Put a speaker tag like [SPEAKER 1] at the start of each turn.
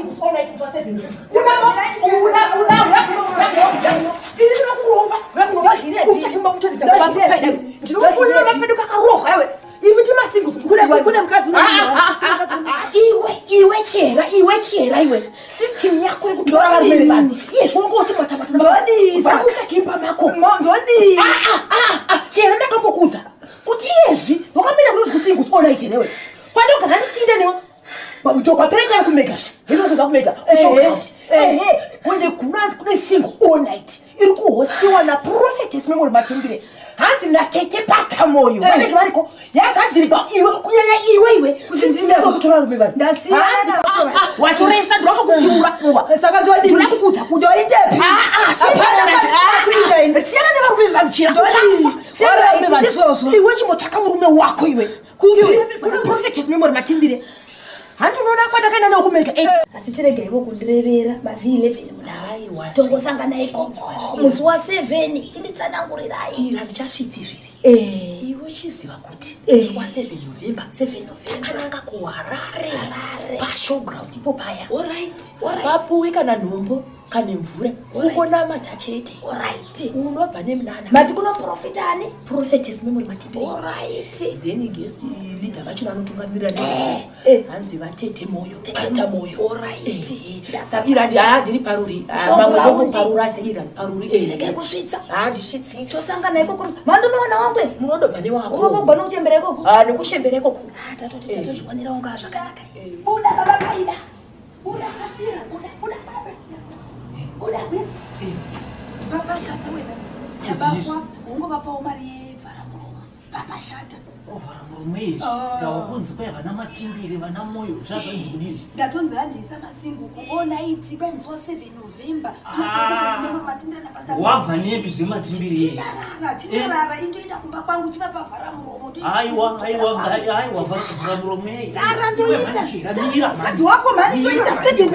[SPEAKER 1] single for night for 7. Iwe system yako ikutora wale bana. Yes, wongothi mathamatha. Ndodi, sakukakimba makho. Ndodi. Chera ndakakukudza. Kuti yezvi, wakamira kuti kusingu for night lewe. Kwani ugana ndichinde newe. Babutoka pereka kumegashi. Hino kuza kumega. Kwende kunanzi kune single all night. Iri kuhostiwa na prophetess memory Matimbire. Hanzi na tete pastor moyo. Wale bariko yakadzirwa iwe kunyanya iwe. Usindineko kutora rume bana. Ndasiya watoresa ndoko kutsura. Saka ndodi ndakukudza kuti oitepi. Siyana ne barume bamchira. Siyana ndizozo. Iwe chimotaka murume wako iwe. Kuna prophetess memory Matimbire. Hantu nona kwada kana nokumeka asitirege ibo kundirebera mavi 11 mulayi tongosangana ikongo musi wa 7 chinditsanangurirai ira ndichasvitsi zviri iwe chiziva kuti musi wa 7 November takananga ku Harare pashowground ipo paya alright papuwe kana nhombo kana mvura ukona matachete alright unobva nemunana mati kuno prophetani prophetess memory Matimbire alright then guest leader vacho vanotungamirira hanzi vatete moyo pastor moyo alright sabira ndiri paruri mamwe ndokuparura asi ira paruri ndege kusvitsa ndisvitsi tosangana ikoko vandonoona wangwe munodobva newako unobva nokuchembera ikoko nekuchembera ikoko tatozviwanira wanga zvakanaka buda baba kaida buda kasira buda baba Papa shata wena. Yabakwa ungobapa mari yevhara muromo. Papa shata. Ovhara muromo izvi. Tawakunzi kwevana Matimbire vana moyo zvazvanzi kudini. Ndatonzi handisa masingu kuona iti kwemusi wa 7 November. Prophetess memory Matimbire napasta. Wabva nepi zveMatimbire. Tinarara indoita kumba kwangu chivapa vhara muromo. Aiwa vhara muromo. Sara ndoita. Madzi wako mari ndoita 7